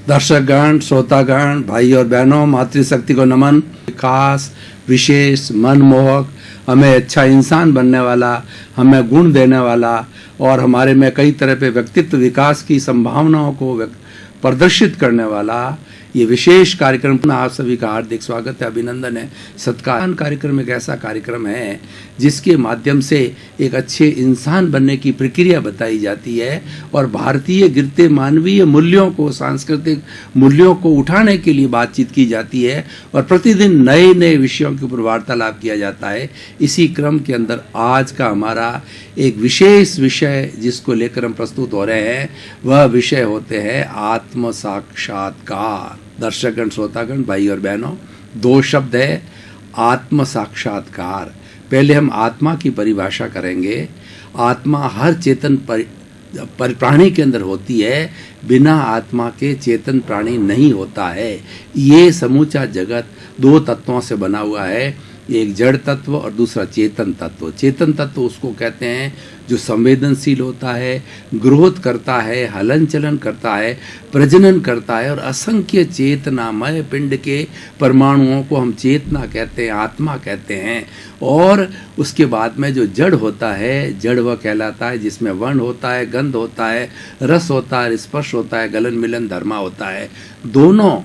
दर्शकगण, श्रोतागण, भाई और बहनों, मातृशक्ति को नमन। खास, विशेष, मनमोहक, हमें अच्छा इंसान बनने वाला, हमें गुण देने वाला और हमारे में कई तरह के व्यक्तित्व विकास की संभावनाओं को प्रदर्शित करने वाला ये विशेष कार्यक्रम आप सभी का हार्दिक स्वागत है, अभिनंदन है, सत्कार। कार्यक्रम एक ऐसा कार्यक्रम है जिसके माध्यम से एक अच्छे इंसान बनने की प्रक्रिया बताई जाती है और भारतीय गिरते मानवीय मूल्यों को, सांस्कृतिक मूल्यों को उठाने के लिए बातचीत की जाती है और प्रतिदिन नए नए विषयों के ऊपर वार्तालाप किया जाता है। इसी क्रम के अंदर आज का हमारा एक विशेष विषय जिसको लेकर हम प्रस्तुत हो रहे हैं, वह विषय होते हैं आत्म साक्षात्कार। दर्शकगण, श्रोतागण, भाई और बहनों, दो शब्द है आत्म साक्षात्कार। पहले हम आत्मा की परिभाषा करेंगे। आत्मा हर चेतन प्राणी के अंदर होती है, बिना आत्मा के चेतन प्राणी नहीं होता है। ये समूचा जगत दो तत्वों से बना हुआ है, एक जड़ तत्व और दूसरा चेतन तत्व। चेतन तत्व उसको कहते हैं जो संवेदनशील होता है, ग्रोथ करता है, हलन चलन करता है, प्रजनन करता है और असंख्य चेतनामय पिंड के परमाणुओं को हम चेतना कहते हैं, आत्मा कहते हैं। और उसके बाद में जो जड़ होता है, जड़ वह कहलाता है जिसमें वर्ण होता है, गंध होता है, रस होता है, स्पर्श होता है, गलन मिलन धर्मा होता है। दोनों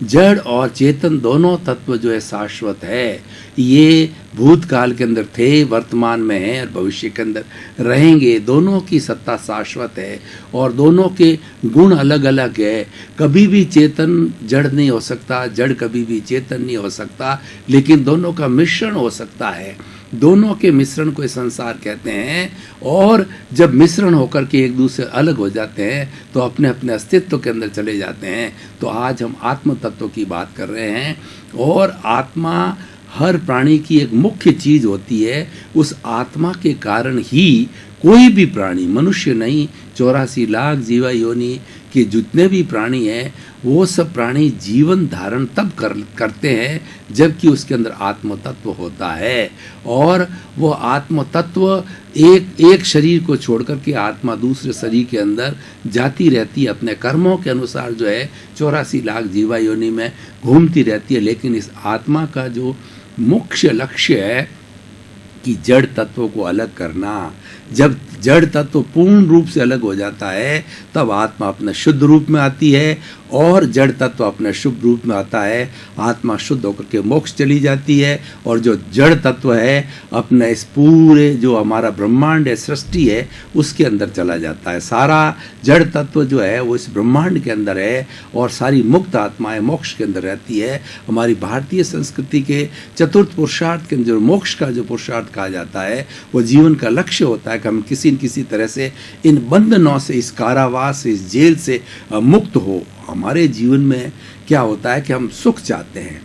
जड़ और चेतन दोनों तत्व जो है शाश्वत है। ये भूतकाल के अंदर थे, वर्तमान में है और भविष्य के अंदर रहेंगे। दोनों की सत्ता शाश्वत है और दोनों के गुण अलग अलग है। कभी भी चेतन जड़ नहीं हो सकता, जड़ कभी भी चेतन नहीं हो सकता, लेकिन दोनों का मिश्रण हो सकता है। दोनों के मिश्रण को संसार कहते हैं और जब मिश्रण होकर के एक दूसरे अलग हो जाते हैं तो अपने अपने अस्तित्व के अंदर चले जाते हैं। तो आज हम आत्म तत्व की बात कर रहे हैं और आत्मा हर प्राणी की एक मुख्य चीज होती है। उस आत्मा के कारण ही कोई भी प्राणी, मनुष्य नहीं, 84 लाख जीवा योनि के जितने भी प्राणी हैं वो सब प्राणी जीवन धारण तब करते हैं जबकि उसके अंदर आत्म तत्व होता है। और वो आत्म तत्व एक शरीर को छोड़कर के आत्मा दूसरे शरीर के अंदर जाती रहती है, अपने कर्मों के अनुसार जो है 84 लाख जीवा योनि में घूमती रहती है। लेकिन इस आत्मा का जो मुख्य लक्ष्य है कि जड़ तत्वों को अलग करना। जब जड़ तत्व पूर्ण रूप से अलग हो जाता है तब आत्मा अपने शुद्ध रूप में आती है और जड़ तत्व अपने शुभ रूप में आता है। आत्मा शुद्ध होकर के मोक्ष चली जाती है और जो जड़ तत्व है अपने इस पूरे जो हमारा ब्रह्मांड है, सृष्टि है, उसके अंदर चला जाता है। सारा जड़ तत्व जो है वो इस ब्रह्मांड के अंदर है और सारी मुक्त आत्माएं मोक्ष के अंदर रहती है। हमारी भारतीय संस्कृति के चतुर्थ पुरुषार्थ के अंदर मोक्ष का जो पुरुषार्थ कहा जाता है वो जीवन का लक्ष्य होता है कि हम किसी न किसी तरह से इन बंधनों से, इस कारावास, इस जेल से मुक्त हो। हमारे जीवन में क्या होता है कि हम सुख चाहते हैं,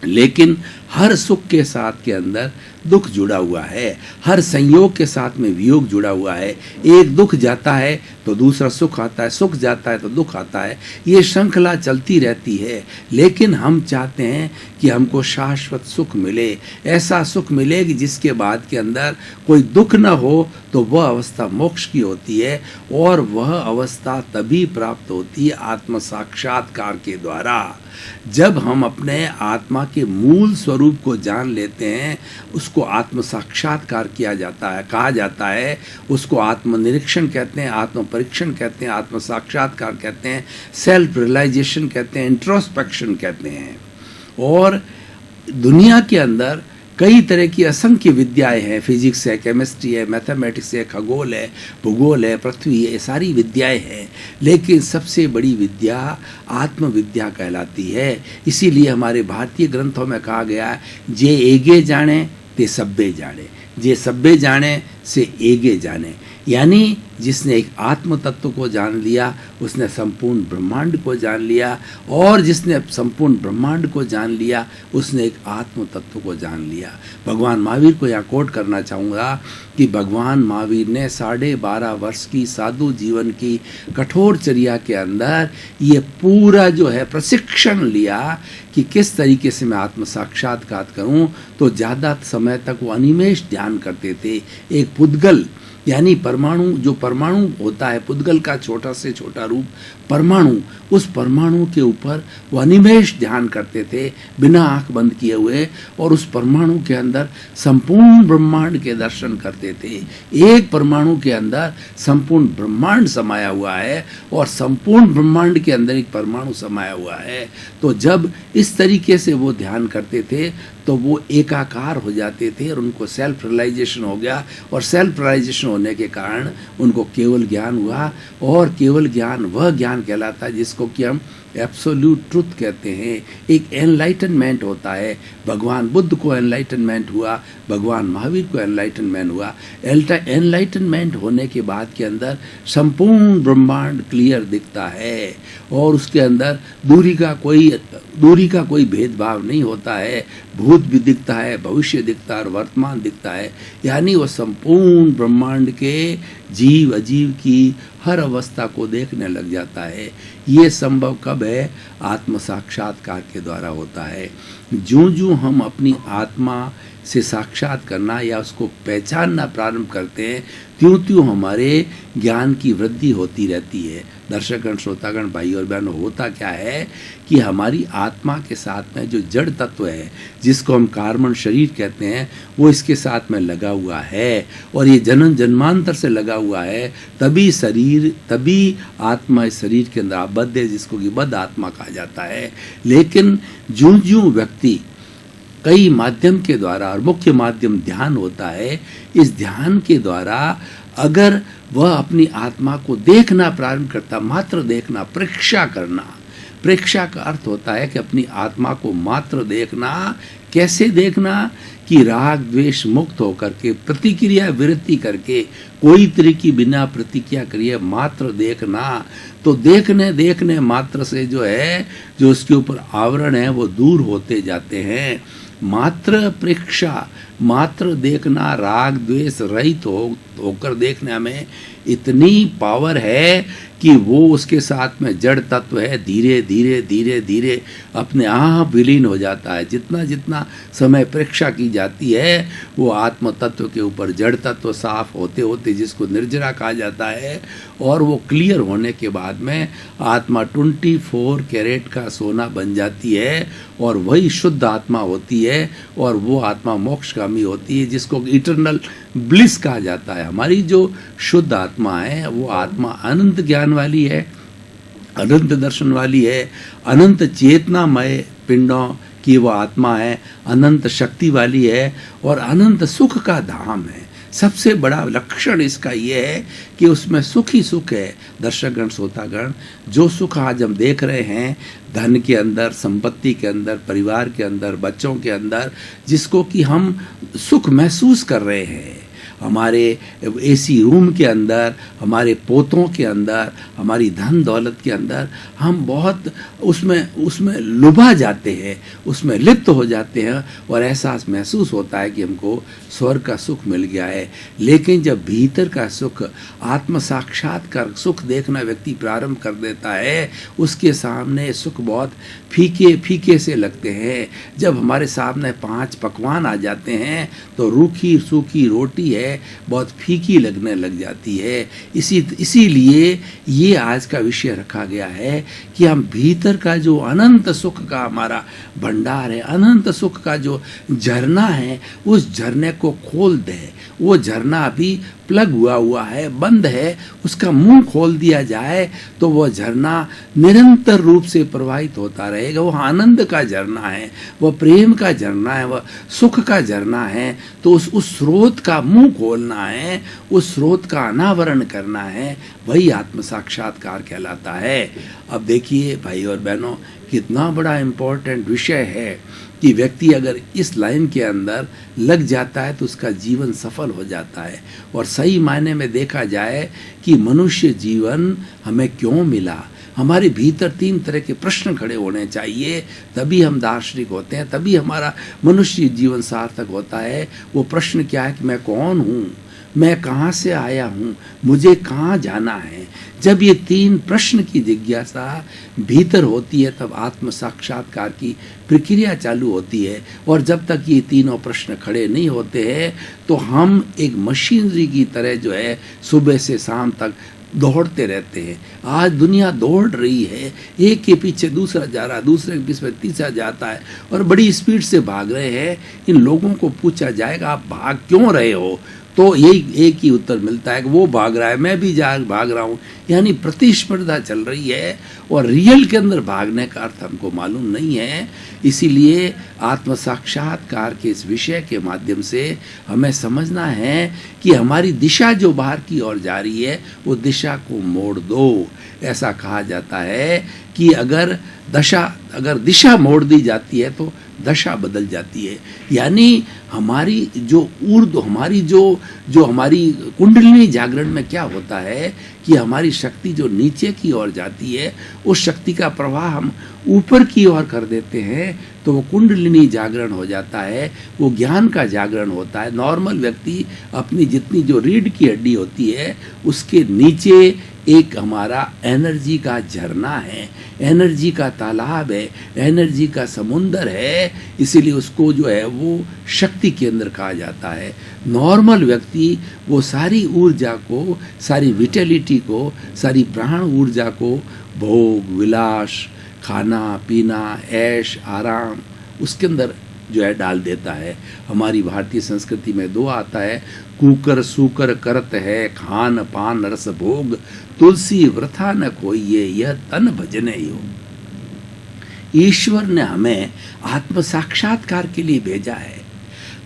लेकिन हर सुख के साथ के अंदर दुख जुड़ा हुआ है, हर संयोग के साथ में वियोग जुड़ा हुआ है। एक दुख जाता है तो दूसरा सुख आता है, सुख जाता है तो दुख आता है। ये श्रृंखला चलती रहती है। लेकिन हम चाहते हैं कि हमको शाश्वत सुख मिले, ऐसा सुख मिले कि जिसके बाद के अंदर कोई दुख न हो, तो वह अवस्था मोक्ष की होती है और वह अवस्था तभी प्राप्त होती है आत्म साक्षात्कार के द्वारा। जब हम अपने आत्मा के मूल स्वरूप को जान लेते हैं, उसको आत्म साक्षात्कार किया जाता है, कहा जाता है। उसको आत्मनिरीक्षण कहते हैं, आत्म परीक्षण कहते हैं, आत्म साक्षात्कार कहते हैं, सेल्फ रियलाइजेशन कहते हैं, इंट्रोस्पेक्शन कहते हैं। और दुनिया के अंदर कई तरह की असंख्य विद्याएं हैं। फिजिक्स है, केमिस्ट्री है, मैथमेटिक्स है, खगोल है, भूगोल है, पृथ्वी है, ये सारी विद्याएं हैं। लेकिन सबसे बड़ी विद्या आत्मविद्या कहलाती है। इसीलिए हमारे भारतीय ग्रंथों में कहा गया है, जे एगे जाने ते सब्बे जाने, जे सब्बे जाने से एगे जाने। यानी जिसने एक आत्म तत्व को जान लिया उसने संपूर्ण ब्रह्मांड को जान लिया, और जिसने संपूर्ण ब्रह्मांड को जान लिया उसने एक आत्म तत्व को जान लिया। भगवान महावीर को यहाँ कोट करना चाहूँगा कि भगवान महावीर ने 12.5 वर्ष की साधु जीवन की कठोर चर्या के अंदर ये पूरा जो है प्रशिक्षण लिया कि किस तरीके से मैं आत्म साक्षात्कार करूँ। तो ज़्यादा समय तक वो अनिमेष ध्यान करते थे। एक पुद्गल यानी परमाणु, जो परमाणु होता है पुद्गल का छोटा से छोटा रूप परमाणु, उस परमाणु के ऊपर वो अनिमेष ध्यान करते थे बिना आंख बंद किए हुए, और उस परमाणु के अंदर संपूर्ण ब्रह्मांड के दर्शन करते थे। एक परमाणु के अंदर संपूर्ण ब्रह्मांड समाया हुआ है और संपूर्ण ब्रह्मांड के अंदर एक परमाणु समाया हुआ है। तो जब इस तरीके से वो ध्यान करते थे तो वो एकाकार हो जाते थे और उनको सेल्फ रियलाइजेशन हो गया, और सेल्फ रियलाइजेशन होने के कारण उनको केवल ज्ञान हुआ। और केवल ज्ञान वह ज्ञान कहलाता है जिसको कि हम एब्सोल्यूट ट्रुथ कहते हैं। एक एनलाइटनमेंट होता है। भगवान बुद्ध को एनलाइटनमेंट हुआ, भगवान महावीर को एनलाइटनमेंट हुआ। एनलाइटनमेंट होने के बाद के अंदर संपूर्ण ब्रह्मांड क्लियर दिखता है और उसके अंदर दूरी का कोई भेदभाव नहीं होता है। भूत भी दिखता है, भविष्य दिखता है और वर्तमान दिखता है। यानी वो संपूर्ण ब्रह्मांड के जीव अजीव की हर अवस्था को देखने लग जाता है। ये संभव कब है? आत्म साक्षात्कार के द्वारा होता है। जो हम अपनी आत्मा से साक्षात करना या उसको पहचानना प्रारंभ करते हैं, त्यों हमारे ज्ञान की वृद्धि होती रहती है। दर्शकगण, श्रोतागण, भाई और बहनों, होता क्या है कि हमारी आत्मा के साथ में जो जड़ तत्व है, जिसको हम कार्बन शरीर कहते हैं, वो इसके साथ में लगा हुआ है और ये जन्म जन्मांतर से लगा हुआ है। तभी आत्मा इस शरीर के अंदर आबद्ध है, जिसको कि बद्ध आत्मा कहा जाता है। लेकिन जो व्यक्ति कई माध्यम के द्वारा, और मुख्य माध्यम ध्यान होता है, इस ध्यान के द्वारा अगर वह अपनी आत्मा को देखना प्रारंभ करता, मात्र देखना, प्रेक्षा करना। प्रेक्षा का अर्थ होता है कि अपनी आत्मा को मात्र देखना। कैसे देखना? कि राग द्वेष मुक्त होकर के, प्रतिक्रिया विरति करके, कोई तरीके बिना प्रतिक्रिया करिए, मात्र देखना। तो देखने मात्र से जो उसके ऊपर आवरण है वो दूर होते जाते हैं। मात्र प्रेक्षा, मात्र देखना, राग द्वेष रहित होकर देखने में इतनी पावर है कि वो उसके साथ में जड़ तत्व है धीरे धीरे अपने आप विलीन हो जाता है। जितना समय प्रेक्षा की जाती है, वो आत्म तत्व के ऊपर जड़ तत्व साफ होते जिसको निर्जरा कहा जाता है, और वो क्लियर होने के बाद में आत्मा 24 कैरेट का सोना बन जाती है और वही शुद्ध आत्मा होती है, और वो आत्मा मोक्षगामी होती है, जिसको इटर्नल ब्लिस कहा जाता है। हमारी जो शुद्ध आत्मा है वो आत्मा अनंत ज्ञान वाली है, अनंत दर्शन वाली है, अनंत चेतनामय पिंडों की वो आत्मा है, अनंत शक्ति वाली है और अनंत सुख का धाम है। सबसे बड़ा लक्षण इसका ये है कि उसमें सुख ही सुख है। दर्शकगण, श्रोतागण, जो सुख आज हम देख रहे हैं धन के अंदर, संपत्ति के अंदर, परिवार के अंदर, बच्चों के अंदर, जिसको कि हम सुख महसूस कर रहे हैं, हमारे एसी रूम के अंदर, हमारे पोतों के अंदर, हमारी धन दौलत के अंदर, हम बहुत उसमें लुभा जाते हैं, उसमें लिप्त हो जाते हैं और एहसास महसूस होता है कि हमको स्वर्ग का सुख मिल गया है। लेकिन जब भीतर का सुख, आत्म साक्षात्कार सुख देखना व्यक्ति प्रारंभ कर देता है, उसके सामने सुख बहुत फीके से लगते हैं। जब हमारे सामने 5 पकवान आ जाते हैं तो रूखी सूखी रोटी है बहुत फीकी लगने लग जाती है। इसीलिए ये आज का विषय रखा गया है कि हम भीतर का जो अनंत सुख का हमारा भंडार है, अनंत सुख का जो झरना है, उस झरने को खोल दे। वो झरना अभी प्लग हुआ है, बंद है, उसका मुंह खोल दिया जाए तो वह झरना निरंतर रूप से प्रवाहित होता रहेगा। वह आनंद का झरना है, वह प्रेम का झरना है, वह सुख का झरना है। तो उस स्रोत का मुंह खोलना है, उस स्रोत का अनावरण करना है, वही आत्म साक्षात्कार कहलाता है। अब देखिए भाई और बहनों, कितना बड़ा इम्पोर्टेंट विषय है कि व्यक्ति अगर इस लाइन के अंदर लग जाता है तो उसका जीवन सफल हो जाता है। और सही मायने में देखा जाए कि मनुष्य जीवन हमें क्यों मिला, हमारे भीतर 3 तरह के प्रश्न खड़े होने चाहिए, तभी हम दार्शनिक होते हैं, तभी हमारा मनुष्य जीवन सार्थक होता है। वो प्रश्न क्या है कि मैं कौन हूँ, मैं कहाँ से आया हूँ, मुझे कहाँ जाना है। जब ये 3 प्रश्न की जिज्ञासा भीतर होती है तब आत्म साक्षात्कार की प्रक्रिया चालू होती है। और जब तक ये तीनों प्रश्न खड़े नहीं होते हैं तो हम एक मशीनरी की तरह जो है सुबह से शाम तक दौड़ते रहते हैं। आज दुनिया दौड़ रही है, एक के पीछे दूसरा जा रहा है, दूसरे के पीछे तीसरा जाता है और बड़ी स्पीड से भाग रहे हैं। इन लोगों को पूछा जाएगा आप भाग क्यों रहे हो, तो यही एक ही उत्तर मिलता है कि वो भाग रहा है, मैं भी भाग रहा हूँ। यानी प्रतिस्पर्धा चल रही है और रियल के अंदर भागने का अर्थ हमको मालूम नहीं है। इसीलिए आत्म साक्षात्कार के इस विषय के माध्यम से हमें समझना है कि हमारी दिशा जो बाहर की ओर जा रही है वो दिशा को मोड़ दो। ऐसा कहा जाता है कि अगर दिशा मोड़ दी जाती है तो दशा बदल जाती है। यानी हमारी जो हमारी जो हमारी कुंडलिनी जागरण में क्या होता है कि हमारी शक्ति जो नीचे की ओर जाती है उस शक्ति का प्रवाह हम ऊपर की ओर कर देते हैं तो वो कुंडलिनी जागरण हो जाता है, वो ज्ञान का जागरण होता है। नॉर्मल व्यक्ति अपनी जितनी जो रीढ़ की हड्डी होती है उसके नीचे एक हमारा एनर्जी का झरना है, एनर्जी का तालाब है, एनर्जी का समुंदर है। इसीलिए उसको जो है वो शक्ति केंद्र कहा जाता है। नॉर्मल व्यक्ति वो सारी ऊर्जा को, सारी विटेलिटी को, सारी प्राण ऊर्जा को भोग विलास, खाना पीना, ऐश आराम उसके अंदर जो है डाल देता है। हमारी भारतीय संस्कृति में 2 आता है, कुकर सूकर करत है, खान पान रस भोग, तुलसी व्रथा न खोइये, यह तन भजने योग। ईश्वर ने हमें आत्म साक्षात्कार के लिए भेजा है,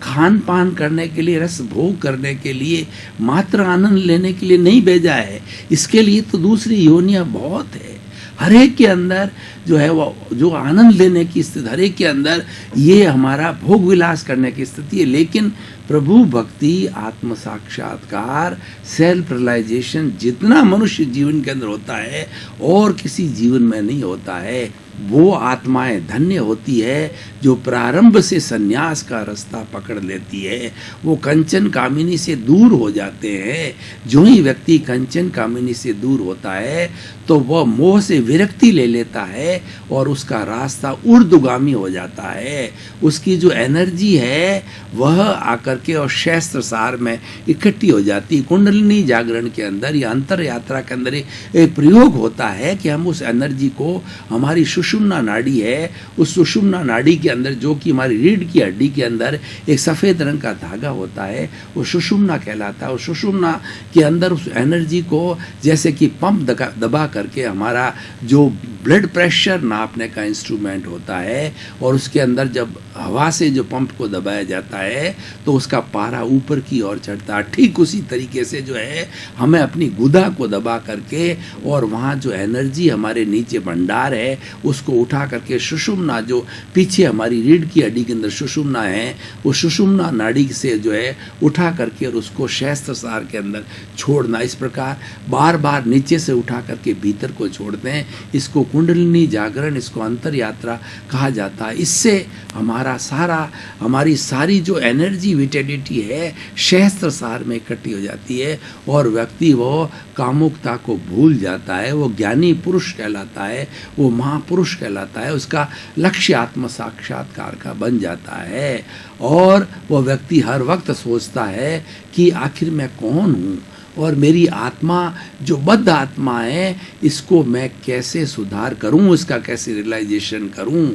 खान पान करने के लिए, रस भोग करने के लिए, मात्र आनंद लेने के लिए नहीं भेजा है। इसके लिए तो दूसरी योनियां बहुत है। हर एक के अंदर जो है वो जो आनंद लेने की स्थिति, हर एक के अंदर ये हमारा भोग विलास करने की स्थिति है। लेकिन प्रभु भक्ति, आत्म साक्षात्कार, सेल्फ रियलाइजेशन जितना मनुष्य जीवन के अंदर होता है और किसी जीवन में नहीं होता है, वो आत्माएं धन्य होती है जो प्रारंभ से संन्यास का रास्ता पकड़ लेती है। वो कंचन कामिनी से दूर हो जाते हैं। जो ही व्यक्ति कंचन कामिनी से दूर होता है तो वह मोह से विरक्ति ले लेता है और उसका रास्ता ऊर्ध्वगामी हो जाता है। उसकी जो एनर्जी है वह आकर के और शस्त्र सार में इकट्ठी हो जाती है। कुंडलिनी जागरण के अंदर या अंतर यात्रा के अंदर एक प्रयोग होता है कि हम उस एनर्जी को, हमारी सुषुम्ना नाड़ी है, उस सुषुम्ना नाड़ी के अंदर जो कि हमारी रीढ़ की हड्डी के अंदर एक सफ़ेद रंग का धागा होता है, वो सुषुम्ना कहलाता है। उस सुषुम्ना के अंदर उस एनर्जी को जैसे कि पंप दबा करके हमारा जो ब्लड प्रेशर नापने का इंस्ट्रूमेंट होता है और उसके अंदर जब हवा से जो पंप को दबाया जाता है तो उसका पारा ऊपर की ओर चढ़ता है। ठीक उसी तरीके से जो है हमें अपनी गुदा को दबा करके और वहाँ जो एनर्जी हमारे नीचे भंडार है उसको उठा करके सुषुम्ना, जो पीछे हमारी रीढ़ की हड्डी के अंदर सुषुम्ना है, वो सुषुम्ना नाड़ी से जो है उठा करके और उसको सहस्त्र सार के अंदर छोड़ना। इस प्रकार बार बार नीचे से उठा करके भीतर को छोड़ते हैं। इसको कुंडलिनी जागरण, इसको अंतर यात्रा कहा जाता है। इससे हमारी सारी जो एनर्जी विटेलिटी है सहस्त्र सार में इकट्ठी हो जाती है और व्यक्ति वो कामुकता को भूल जाता है। वो ज्ञानी पुरुष कहलाता है, वो महापुरुष कहलाता है। उसका लक्ष्य आत्म साक्षात्कार का बन जाता है और वो व्यक्ति हर वक्त सोचता है कि आखिर मैं कौन हूँ और मेरी आत्मा जो बद्ध आत्मा है इसको मैं कैसे सुधार करूं, इसका कैसे रियलाइजेशन करूं।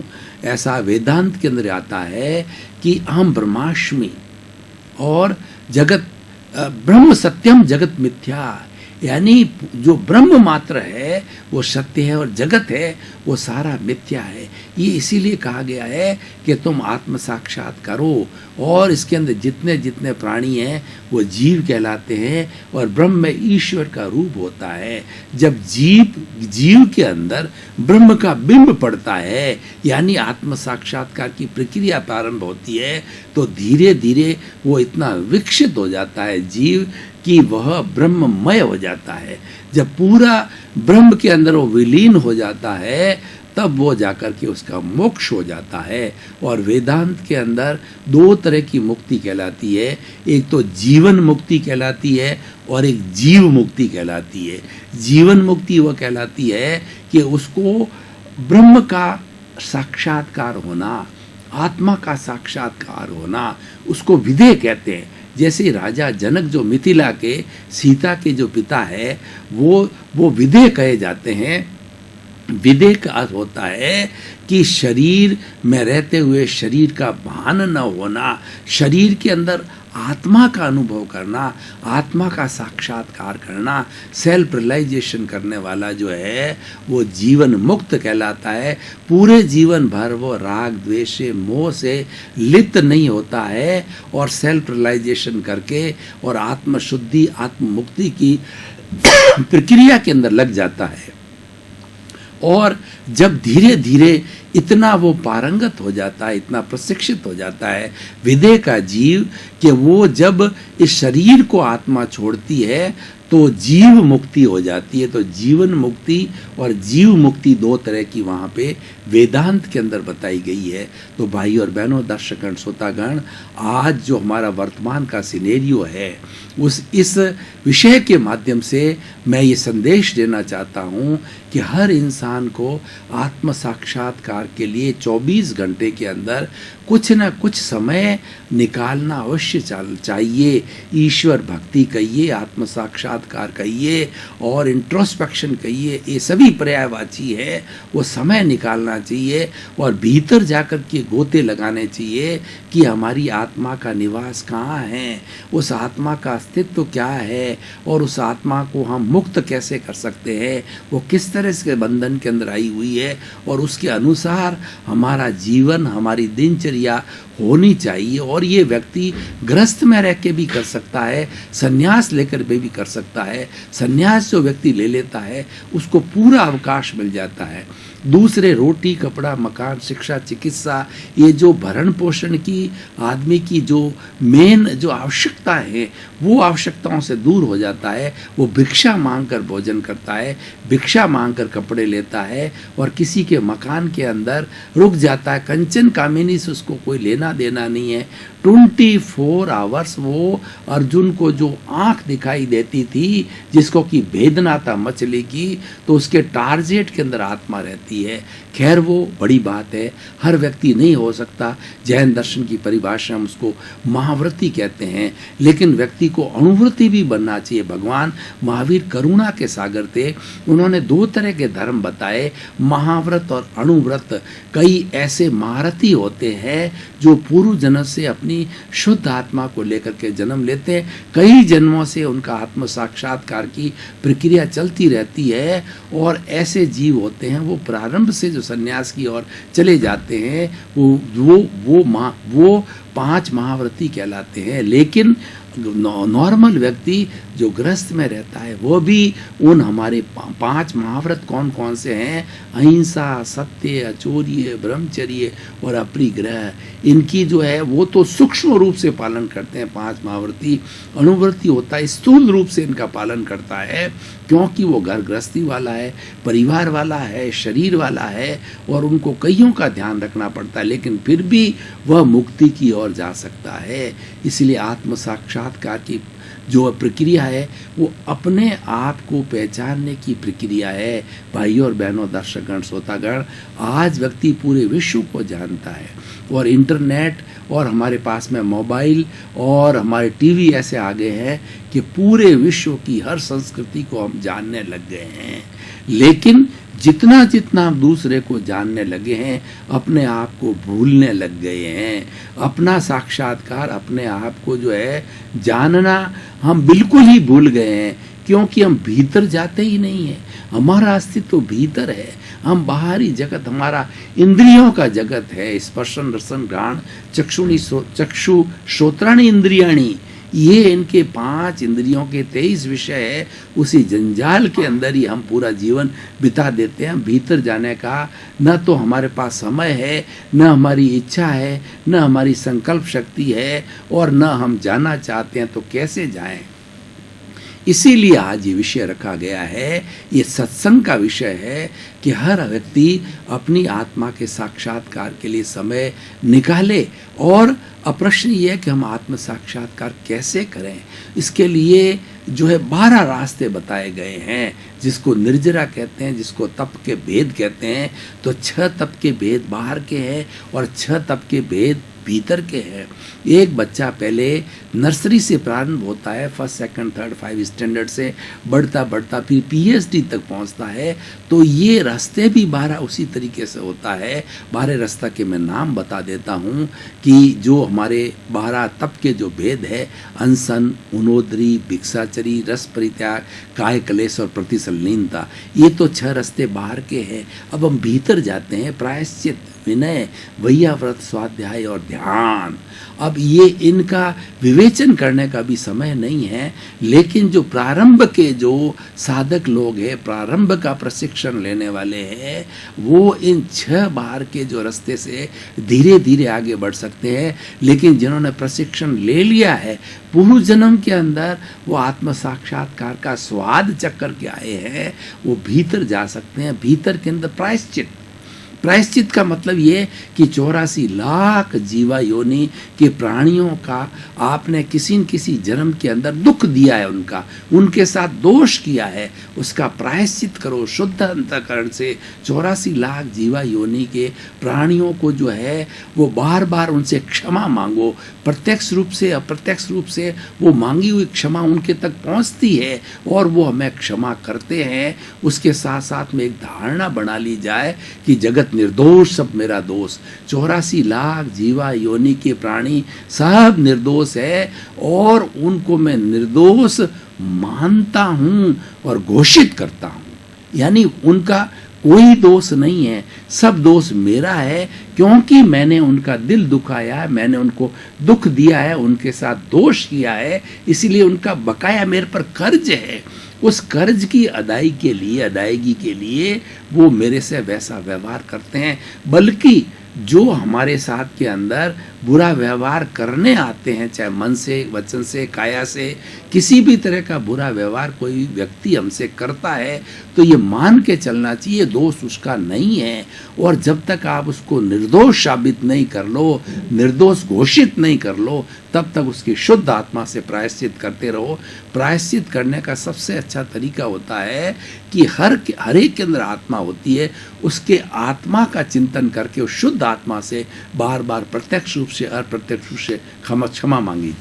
ऐसा वेदांत के अंदर आता है कि अहम ब्रह्मास्मि और जगत ब्रह्म सत्यम जगत मिथ्या, यानी जो ब्रह्म मात्र है वो सत्य है और जगत है वो सारा मिथ्या है। ये इसीलिए कहा गया है कि तुम आत्म साक्षात करो। और इसके अंदर जितने जितने प्राणी हैं वो जीव कहलाते हैं और ब्रह्म में ईश्वर का रूप होता है। जब जीव के अंदर ब्रह्म का बिंब पड़ता है यानी आत्म साक्षात्कार की प्रक्रिया प्रारंभ होती है तो धीरे धीरे वो इतना विकसित हो जाता है जीव कि वह ब्रह्ममय हो जाता है। जब पूरा ब्रह्म के अंदर वो विलीन हो जाता है तब वो जाकर के उसका मोक्ष हो जाता है। और वेदांत के अंदर दो तरह की मुक्ति कहलाती है, एक तो जीवन मुक्ति कहलाती है और एक जीव मुक्ति कहलाती है। जीवन मुक्ति वह कहलाती है कि उसको ब्रह्म का साक्षात्कार होना, आत्मा का साक्षात्कार होना, उसको विदेह कहते हैं। जैसे राजा जनक जो मिथिला के सीता के जो पिता है वो विदेह कहे जाते हैं। विदेह का अर्थ होता है कि शरीर में रहते हुए शरीर का भान न होना, शरीर के अंदर आत्मा का अनुभव करना, आत्मा का साक्षात्कार करना, सेल्फ रियलाइजेशन करने वाला जो है वो जीवन मुक्त कहलाता है। पूरे जीवन भर वो राग द्वेष से मोह से लिप्त नहीं होता है और सेल्फ रियलाइजेशन करके और आत्मशुद्धि आत्म मुक्ति की प्रक्रिया के अंदर लग जाता है। और जब धीरे धीरे इतना वो पारंगत हो जाता है, इतना प्रशिक्षित हो जाता है विदेह का जीव कि वो जब इस शरीर को आत्मा छोड़ती है तो जीव मुक्ति हो जाती है। तो जीवन मुक्ति और जीव मुक्ति दो तरह की वहाँ पे वेदांत के अंदर बताई गई है। तो भाई और बहनों, दर्शकगण, श्रोतागण, आज जो हमारा वर्तमान का सिनेरियो है इस विषय के माध्यम से मैं ये संदेश देना चाहता हूँ कि हर इंसान को आत्म साक्षात्कार के लिए 24 घंटे के अंदर कुछ न कुछ समय निकालना अवश्य चाहिए। ईश्वर भक्ति कहिए, आत्म साक्षात्कार कहिए और इंट्रोस्पेक्शन कहिए, ये सभी पर्यायवाची है। वो समय निकालना चाहिए और भीतर जाकर के गोते लगाने चाहिए कि हमारी आत्मा का निवास कहाँ है, उस आत्मा का अस्तित्व क्या है और उस आत्मा को हम मुक्त कैसे कर सकते हैं, वो किस तरह से बंधन के अंदर आई हुई है और उसके अनुसार हमारा जीवन, हमारी दिनचर्या होनी चाहिए। और ये व्यक्ति गृहस्थ में रह के भी कर सकता है, संन्यास लेकर भी कर सकता है। संन्यास जो व्यक्ति ले लेता है उसको पूरा अवकाश मिल जाता है। दूसरे रोटी, कपड़ा, मकान, शिक्षा, चिकित्सा, ये जो भरण पोषण की आदमी की जो मेन जो आवश्यकता है वो आवश्यकताओं से दूर हो जाता है। वो भिक्षा मांगकर भोजन करता है, भिक्षा मांगकर कपड़े लेता है और किसी के मकान के अंदर रुक जाता है। कंचन कामिनी से उसको कोई लेना देना नहीं है। 24 आवर्स वो अर्जुन को जो आंख दिखाई देती थी जिसको कि भेदना था मछली की, तो उसके टारगेट के अंदर आत्मा रहती है। खैर वो बड़ी बात है, हर व्यक्ति नहीं हो सकता। जैन दर्शन की परिभाषा हम उसको महाव्रती कहते हैं, लेकिन व्यक्ति को अणुव्रती भी बनना चाहिए। भगवान महावीर करुणा के सागर थे, उन्होंने दो तरह के धर्म बताए, महाव्रत और अणुव्रत। कई ऐसे महारथी होते हैं जो पूर्व जन्म से अपनी शुद्ध आत्मा को लेकर के जन्म लेते हैं, कई जन्मों से उनका आत्म साक्षात्कार की प्रक्रिया चलती रहती है। और ऐसे जीव होते हैं वो प्रारंभ से जो सन्यास की ओर चले जाते हैं वो 5 महाव्रती कहलाते हैं। लेकिन नॉर्मल व्यक्ति जो गृहस्थ में रहता है वो भी उन हमारे 5 महाव्रत कौन कौन से हैं, अहिंसा, सत्य, अचौर्य, ब्रह्मचर्य और अपरिग्रह, इनकी जो है वो तो सूक्ष्म रूप से पालन करते हैं 5 महाव्रती। अणुव्रती होता है स्थूल रूप से इनका पालन करता है, क्योंकि वो घर गृहस्थी वाला है, परिवार वाला है, शरीर वाला है और उनको कईयों का ध्यान रखना पड़ता है, लेकिन फिर भी वह मुक्ति की ओर जा सकता है। इसलिए आत्म साक्षात्कार की जो प्रक्रिया है वो अपने आप को पहचानने की प्रक्रिया है। भाइयों और बहनों, दर्शकगण, श्रोतागण, आज व्यक्ति पूरे विश्व को जानता है और इंटरनेट और हमारे पास में मोबाइल और हमारे टीवी ऐसे आ गए हैं कि पूरे विश्व की हर संस्कृति को हम जानने लग गए हैं। लेकिन जितना जितना हम दूसरे को जानने लगे हैं, अपने आप को भूलने लग गए हैं। अपना साक्षात्कार, अपने आप को जो है जानना हम बिल्कुल ही भूल गए हैं, क्योंकि हम भीतर जाते ही नहीं हैं। हमारा अस्तित्व तो भीतर है, हम बाहरी जगत, हमारा इंद्रियों का जगत है। स्पर्शन, रसन, घ्राण, चक्षु, श्रोत्राणि इंद्रियाणि, ये इनके 5 इंद्रियों के 23 विषय है। उसी जंजाल के अंदर ही हम पूरा जीवन बिता देते हैं। भीतर जाने का न तो हमारे पास समय है, न हमारी इच्छा है, न हमारी संकल्प शक्ति है और न हम जाना चाहते हैं तो कैसे जाएं। इसीलिए आज ये विषय रखा गया है, ये सत्संग का विषय है कि हर व्यक्ति अपनी आत्मा के साक्षात्कार के लिए समय निकाले। और प्रश्न ये है कि हम आत्म साक्षात्कार कैसे करें। इसके लिए जो है 12 रास्ते बताए गए हैं, जिसको निर्जरा कहते हैं, जिसको तप के भेद कहते हैं। तो 6 तप के भेद बाहर के हैं और 6 तप के भेद भीतर के हैं। एक बच्चा पहले नर्सरी से प्रारंभ होता है, फर्स्ट सेकंड थर्ड 5 स्टैंडर्ड से बढ़ता बढ़ता फिर पीएचडी तक पहुंचता है। तो ये रास्ते भी 12 उसी तरीके से होता है। 12 रास्ता के मैं नाम बता देता हूँ कि जो हमारे 12 तप के जो भेद है, अनशन, उनोदरी, भिक्षाचरी, रस परित्याग, काय क्लेश और प्रतिसलीनता, ये तो 6 रास्ते बाहर के हैं। अब हम भीतर जाते हैं, प्रायश्चित, विनय, वैयाव्रत, स्वाध्याय और ध्यान। अब ये इनका विवेचन करने का भी समय नहीं है, लेकिन जो प्रारंभ के जो साधक लोग हैं, प्रारंभ का प्रशिक्षण लेने वाले हैं, वो इन 6 बार के जो रास्ते से धीरे धीरे आगे बढ़ सकते हैं। लेकिन जिन्होंने प्रशिक्षण ले लिया है, पूर्व जन्म के अंदर वो आत्म साक्षात्कार का स्वाद चख कर के आए हैं, वो भीतर जा सकते हैं। भीतर के अंदर प्रायश्चित, प्रायश्चित का मतलब ये कि 84 लाख जीवा योनि के प्राणियों का आपने किसी न किसी जन्म के अंदर दुख दिया है, उनके साथ दोष किया है, उसका प्रायश्चित करो शुद्ध अंतःकरण से। 84 लाख जीवा योनि के प्राणियों को जो है वो बार बार उनसे क्षमा मांगो। प्रत्यक्ष रूप से अप्रत्यक्ष रूप से वो मांगी हुई क्षमा उनके तक पहुंचती है और वो हमें क्षमा करते हैं। उसके साथ साथ में एक धारणा बना ली जाए कि जगत निर्दोष, सब मेरा दोष। 84 लाख जीवा योनि के प्राणी सब निर्दोष है और उनको मैं निर्दोष मानता हूं और घोषित करता हूं। यानी उनका कोई दोष नहीं है, सब दोष मेरा है, क्योंकि मैंने उनका दिल दुखाया है, मैंने उनको दुख दिया है, उनके साथ दोष किया है, इसलिए उनका बकाया मेरे पर कर्ज है। उस कर्ज की अदायगी के लिए वो मेरे से वैसा व्यवहार करते हैं। बल्कि जो हमारे साथ के अंदर बुरा व्यवहार करने आते हैं, चाहे मन से, वचन से, काया से, किसी भी तरह का बुरा व्यवहार कोई व्यक्ति हमसे करता है, तो ये मान के चलना चाहिए दोष उसका नहीं है। और जब तक आप उसको निर्दोष साबित नहीं कर लो, निर्दोष घोषित नहीं कर लो, तब तक उसकी शुद्ध आत्मा से प्रायश्चित करते रहो। प्रायश्चित करने का सबसे अच्छा तरीका होता है कि हर एक के अंदर आत्मा होती है, उसके आत्मा का चिंतन करके उस शुद्ध आत्मा से बार बार प्रत्यक्ष रूप से अप्रत्यक्ष रूप से क्षमा मांगी।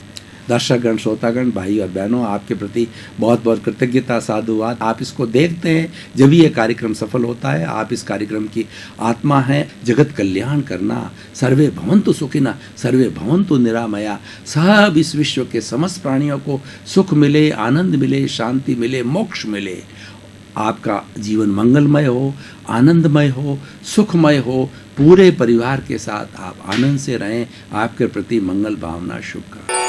दर्शकगण, श्रोतागण, भाई और बहनों, आपके प्रति बहुत बहुत कृतज्ञता, साधुवाद। आप इसको देखते हैं, जब ये कार्यक्रम सफल होता है। आप इस कार्यक्रम की आत्मा है, जगत कल्याण करना। सर्वे भवन्तु सुखिनः, सर्वे भवन्तु निरामया। सब इस विश्व के समस्त प्राणियों को सुख मिले, आनंद मिले, शांति मिले, मोक्ष मिले। आपका जीवन मंगलमय हो, आनंदमय हो, सुखमय हो। पूरे परिवार के साथ आप आनंद से रहें। आपके प्रति मंगल भावना, शुभकामनाएं।